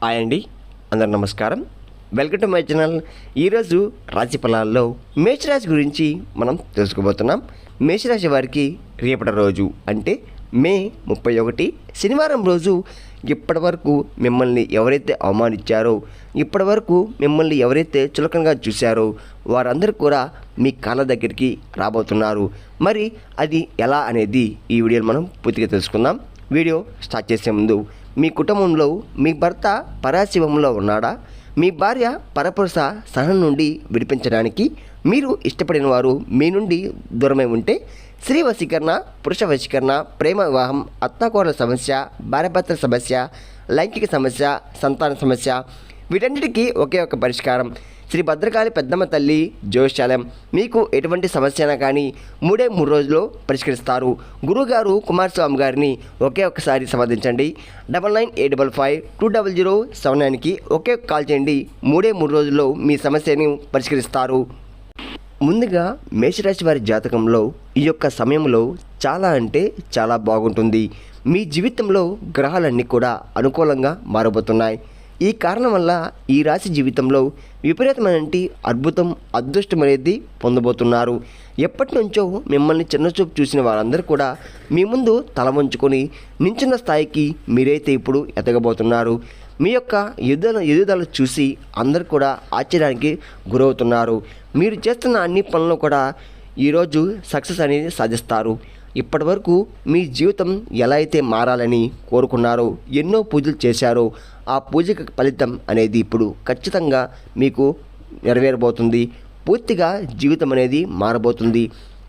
Hi అండి, అందరు నమస్కారం. Welcome to my channel. ఈరోజు రాశి ఫలాల్లో మేషరాశి గురించి మనం తెలుసుకోబోతున్నాం. మేషరాశి వారికి రేపటి రోజు అంటే మే 31 శనివారం రోజు ఇప్పటి వరకు మిమ్మల్ని ఎవరైతే అవమానించారో, ఇప్పటి వరకు మిమ్మల్ని ఎవరైతే చులకనగా చూశారో వారందరూ కూడా మీ కాళ్ళ దగ్గరికి రాబోతున్నారు. మరి అది ఎలా అనేది ఈ వీడియోలో మనం పూర్తిగా తెలుసుకుందాం. వీడియో స్టార్ట్ చేసే ముందు, మీ కుటుంబంలో మీ భర్త పరాశివంలో ఉన్నాడా? మీ భార్య పరపురుష సహనం నుండి విడిపించడానికి మీరు ఇష్టపడిన వారు మీ నుండి దూరమై ఉంటే స్త్రీ వశీకరణ, పురుష వశీకరణ, ప్రేమ వివాహం, అత్తాకోడల సమస్య, భార్యాభర్తల సమస్య, లైంగిక సమస్య, సంతాన సమస్య, వీటన్నిటికీ ఒకే ఒక పరిష్కారం శ్రీ భద్రకాళి పెద్దమ్మ తల్లి జ్యోతిష్యాలయం. మీకు ఎటువంటి సమస్య అయినా కానీ 3 రోజుల్లో పరిష్కరిస్తారు. గురువుగారు కుమారస్వామి గారిని ఒకే ఒక్కసారి సంప్రదించండి. 9985200799కి ఒకే కాల్ చేయండి. 3 రోజుల్లో మీ సమస్యను పరిష్కరిస్తారు. ముందుగా మేషరాశి వారి జాతకంలో ఈ యొక్క సమయంలో చాలా అంటే చాలా బాగుంటుంది. మీ జీవితంలో గ్రహాలన్నీ కూడా అనుకూలంగా మారబోతున్నాయి. ఈ కారణం వల్ల ఈ రాశి జీవితంలో విపరీతమైన అద్భుతం, అదృష్టం అనేది పొందబోతున్నారు. ఎప్పటి నుంచో మిమ్మల్ని చిన్నచూపు చూసిన వారందరూ కూడా మీ ముందు తల వంచుకొని నించున్న స్థాయికి మీరైతే ఇప్పుడు ఎదగబోతున్నారు. మీ యొక్క ఎదుగుదల చూసి అందరూ కూడా ఆశ్చర్యానికి గురవుతున్నారు. మీరు చేస్తున్న అన్ని పనులు కూడా ఈరోజు సక్సెస్ అనేది సాధిస్తారు. ఇప్పటి వరకు మీ జీవితం ఎలా అయితే మారాలని కోరుకున్నారో, ఎన్నో పూజలు చేశారో, ఆ పూజకి ఫలితం అనేది ఇప్పుడు ఖచ్చితంగా మీకు నెరవేరబోతుంది. పూర్తిగా జీవితం అనేది మారబోతుంది.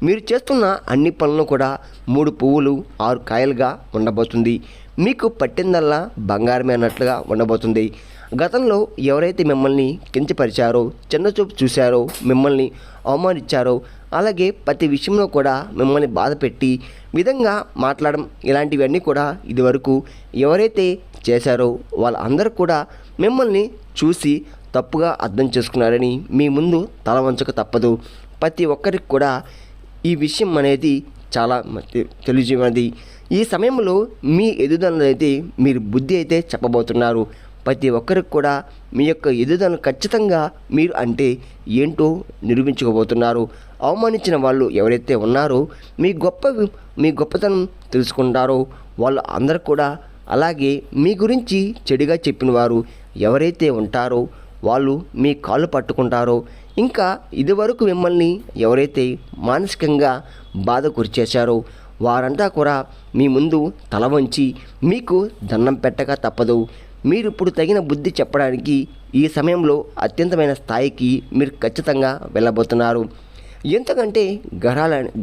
మీరు చేస్తున్న అన్ని పనులను కూడా 3 పువ్వులు 6 కాయలుగా ఉండబోతుంది. మీకు పట్టిందల్లా బంగారమే అన్నట్లుగా ఉండబోతుంది. గతంలో ఎవరైతే మిమ్మల్ని కించపరిచారో, చిన్నచూపు చూశారో, మిమ్మల్ని అవమానించారో, అలాగే ప్రతి విషయంలో కూడా మిమ్మల్ని బాధపెట్టి విధంగా మాట్లాడడం, ఇలాంటివన్నీ కూడా ఇదివరకు ఎవరైతే చేశారో వాళ్ళందరూ కూడా మిమ్మల్ని చూసి తప్పుగా అర్థం చేసుకున్నారని మీ ముందు తల వంచక తప్పదు. ప్రతి ఒక్కరికి కూడా ఈ విషయం అనేది చాలా తెలియజేయమన్నది. ఈ సమయంలో మీ ఎదుగుదల అయితే మీరు బుద్ధి అయితే చెప్పబోతున్నారు. ప్రతి ఒక్కరికి కూడా మీ యొక్క ఎదుగుదలను ఖచ్చితంగా మీరు అంటే ఏంటో నిరూపించుకోబోతున్నారు. అవమానించిన వాళ్ళు ఎవరైతే ఉన్నారో, మీ గొప్పతనం తెలుసుకుంటారో వాళ్ళు అందరూ కూడా, అలాగే మీ గురించి చెడుగా చెప్పిన వారు ఎవరైతే ఉంటారో వాళ్ళు మీ కాళ్ళు పట్టుకుంటారో, ఇంకా ఇదివరకు మిమ్మల్ని ఎవరైతే మానసికంగా బాధ గురిచేశారో వారంతా కూడా మీ ముందు తల వంచి మీకు దండం పెట్టక తప్పదు. మీరు ఇప్పుడు తగిన బుద్ధి చెప్పడానికి ఈ సమయంలో అత్యంతమైన స్థాయికి మీరు ఖచ్చితంగా వెళ్ళబోతున్నారు. ఎందుకంటే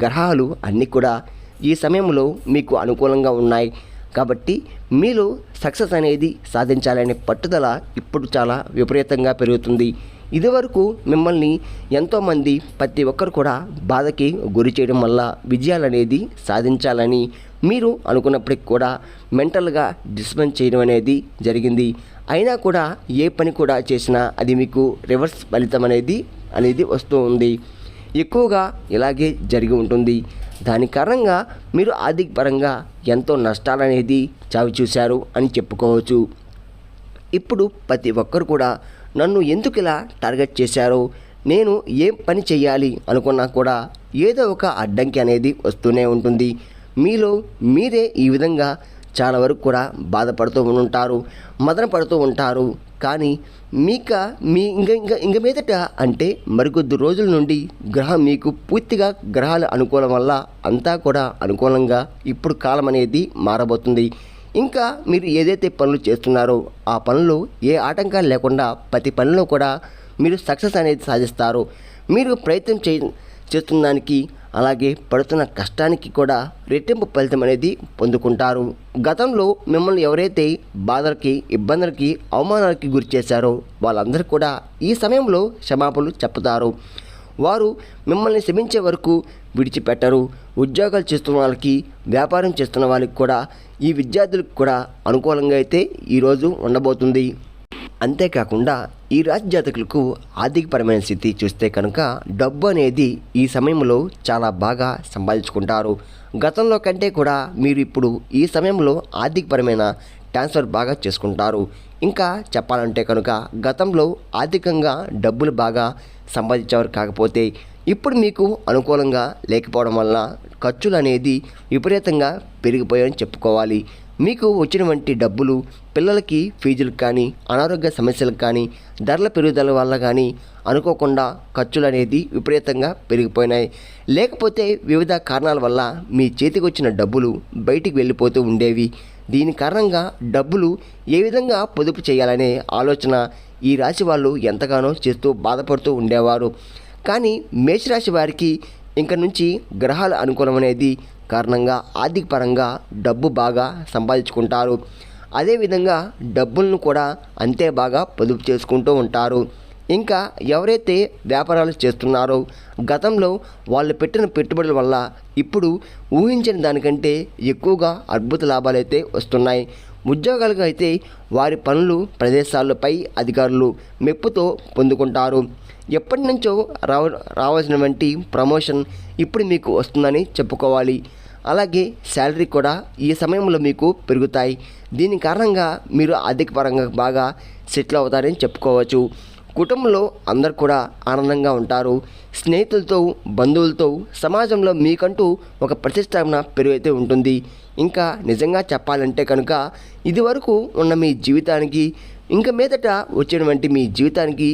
గ్రహాలు అన్నీ కూడా ఈ సమయంలో మీకు అనుకూలంగా ఉన్నాయి. కాబట్టి మీలో సక్సెస్ అనేది సాధించాలనే పట్టుదల ఇప్పుడు చాలా విపరీతంగా పెరుగుతుంది. ఇదివరకు మిమ్మల్ని ఎంతోమంది ప్రతి ఒక్కరు కూడా బాధకి గురి చేయడం వల్ల విజయాలు అనేది సాధించాలని మీరు అనుకున్నప్పటికి కూడా మెంటల్గా డిస్టర్బెన్స్ చేయడం అనేది జరిగింది. అయినా కూడా ఏ పని కూడా చేసినా అది మీకు రివర్స్ ఫలితం అనేది వస్తూ ఉంది. ఎక్కువగా ఇలాగే జరిగి ఉంటుంది. దాని కారణంగా మీరు ఆర్థిక పరంగా ఎంతో నష్టాలనేది చావి చూశారు అని చెప్పుకోవచ్చు. ఇప్పుడు ప్రతి ఒక్కరు కూడా నన్ను ఎందుకు ఇలా టార్గెట్ చేశారో, నేను ఏం పని చేయాలి అనుకున్నా కూడా ఏదో ఒక అడ్డంకి అనేది వస్తూనే ఉంటుంది. మీలో మీరే ఈ విధంగా చాలా వరకు కూడా బాధపడుతూ ఉంటారు, మదన పడుతూ ఉంటారు. కానీ ఇంక మీదట అంటే మరికొద్ది రోజుల నుండి మీకు పూర్తిగా గ్రహాల అనుకూలం వల్ల అంతా కూడా అనుకూలంగా ఇప్పుడు కాలం అనేది మారబోతుంది. ఇంకా మీరు ఏదైతే పనులు చేస్తున్నారో ఆ పనులు ఏ ఆటంకాలు లేకుండా ప్రతి పనిలో కూడా మీరు సక్సెస్ అనేది సాధిస్తారు. మీరు ప్రయత్నం చేస్తున్న దానికి, అలాగే పడుతున్న కష్టానికి కూడా రెట్టింపు ఫలితం అనేది పొందుకుంటారు. గతంలో మిమ్మల్ని ఎవరైతే బాధలకి, ఇబ్బందులకి, అవమానాలకి గురి చేశారో వాళ్ళందరూ కూడా ఈ సమయంలో క్షమాపణలు చెప్తారు. వారు మిమ్మల్ని క్షమించే వరకు విడిచిపెట్టరు. ఉద్యోగాలు చేస్తున్న వాళ్ళకి, వ్యాపారం చేస్తున్న వాళ్ళకి కూడా, ఈ విద్యార్థులకు కూడా అనుకూలంగా అయితే ఈరోజు ఉండబోతుంది. అంతేకాకుండా ఈ రాశి జాతకులకు ఆర్థికపరమైన స్థితి చూస్తే కనుక డబ్బు అనేది ఈ సమయంలో చాలా బాగా సంపాదించుకుంటారు. గతంలో కంటే కూడా మీరు ఇప్పుడు ఈ సమయంలో ఆర్థికపరమైన ట్రాన్స్ఫర్ బాగా చేసుకుంటారు. ఇంకా చెప్పాలంటే కనుక గతంలో ఆర్థికంగా డబ్బులు బాగా సంపాదించేవారు, కాకపోతే ఇప్పుడు మీకు అనుకూలంగా లేకపోవడం వల్ల ఖర్చులు అనేది విపరీతంగా పెరిగిపోయాయని చెప్పుకోవాలి. మీకు వచ్చినటువంటి డబ్బులు పిల్లలకి ఫీజులకు కానీ, అనారోగ్య సమస్యలకు కానీ, ధరల పెరుగుదల వల్ల కానీ అనుకోకుండా ఖర్చులు అనేది విపరీతంగా పెరిగిపోయినాయి. లేకపోతే వివిధ కారణాల వల్ల మీ చేతికి వచ్చిన డబ్బులు బయటికి వెళ్ళిపోతూ ఉండేవి. దీని కారణంగా డబ్బులు ఏ విధంగా పొదుపు చేయాలనే ఆలోచన ఈ రాశి వాళ్ళు ఎంతగానో చేస్తూ బాధపడుతూ ఉండేవారు. కానీ మేషరాశి వారికి ఇంక నుంచి గ్రహాల అనుకూలం అనేది కారణంగా ఆర్థిక పరంగా డబ్బు బాగా సంపాదించుకుంటారు. అదేవిధంగా డబ్బులను కూడా అంతే బాగా పొదుపు చేసుకుంటూ ఉంటారు. ఇంకా ఎవరైతే వ్యాపారాలు చేస్తున్నారో గతంలో వాళ్ళు పెట్టిన పెట్టుబడుల వల్ల ఇప్పుడు ఊహించిన దానికంటే ఎక్కువగా అద్భుత లాభాలైతే వస్తున్నాయి. ఉద్యోగాలుగా అయితే వారి పనులు ప్రదేశాలపై అధికారులు మెప్పుతో పొందుకుంటారు. ఎప్పటి నుంచో రావాల్సినటువంటి ప్రమోషన్ ఇప్పుడు మీకు వస్తుందని చెప్పుకోవాలి. అలాగే శాలరీ కూడా ఈ సమయంలో మీకు పెరుగుతాయి. దీని కారణంగా మీరు ఆర్థిక పరంగా బాగా సెటిల్ అవుతారని చెప్పుకోవచ్చు. కుటుంబంలో అందరు కూడా ఆనందంగా ఉంటారు. స్నేహితులతో, బంధువులతో, సమాజంలో మీకంటూ ఒక ప్రతిష్టాపన పెరుగైతే ఉంటుంది. ఇంకా నిజంగా చెప్పాలంటే కనుక ఇదివరకు ఉన్న మీ జీవితానికి ఇంక మీదట వచ్చేటువంటి మీ జీవితానికి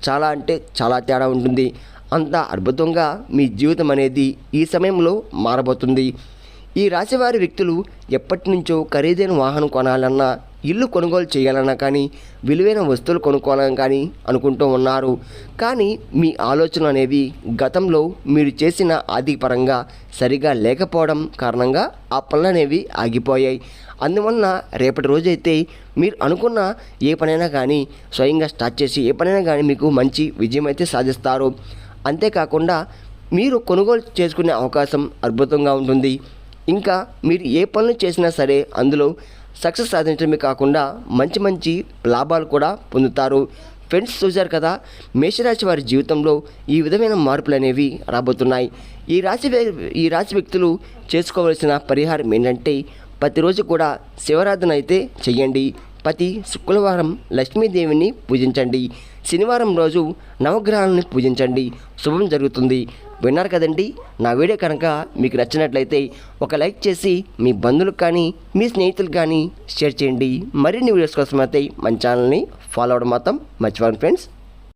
చాలా తేడా ఉంటుంది. అంత అద్భుతంగా మీ జీవితం అనేది ఈ సమయంలో మారబోతుంది. ఈ రాశివారి వ్యక్తులు ఎప్పటి నుంచో ఖరీదైన వాహనం కొనాలన్నా, ఇల్లు కొనుగోలు చేయాలన్నా కానీ, విలువైన వస్తువులు కొనుక్కోవాలని కానీ అనుకుంటూ ఉన్నారు. కానీ మీ ఆలోచన అనేవి గతంలో మీరు చేసిన ఆర్థికపరంగా సరిగా లేకపోవడం కారణంగా ఆ పనులు అనేవి ఆగిపోయాయి. అందువలన రేపటి రోజైతే మీరు అనుకున్న ఏ పనైనా కానీ స్వయంగా స్టార్ట్ చేసి ఏ పనైనా కానీ మీకు మంచి విజయం అయితే సాధిస్తారు. అంతేకాకుండా మీరు కొనుగోలు చేసుకునే అవకాశం అద్భుతంగా ఉంటుంది. ఇంకా మీరు ఏ పనులు చేసినా సరే అందులో సక్సెస్ సాధించడమే కాకుండా మంచి లాభాలు కూడా పొందుతారు. ఫ్రెండ్స్, చూశారు కదా, మేషరాశి వారి జీవితంలో ఈ విధమైన మార్పులు అనేవి రాబోతున్నాయి. ఈ రాశి వ్యక్తులు చేసుకోవలసిన పరిహారం ఏంటంటే ప్రతిరోజు కూడా శివరాధన అయితే చెయ్యండి. ప్రతి శుక్రవారం లక్ష్మీదేవిని పూజించండి. శనివారం రోజు నవగ్రహాలను పూజించండి. శుభం జరుగుతుంది. విన్నారు కదండి. నా వీడియో కనుక మీకు నచ్చినట్లయితే ఒక లైక్ చేసి మీ బంధువులకు కానీ, మీ స్నేహితులకు కానీ షేర్ చేయండి. మరిన్ని వీడియోస్ కోసం అయితే మన ఛానల్ని ఫాలో అవ్వడం మాత్రం మర్చిపోండి ఫ్రెండ్స్.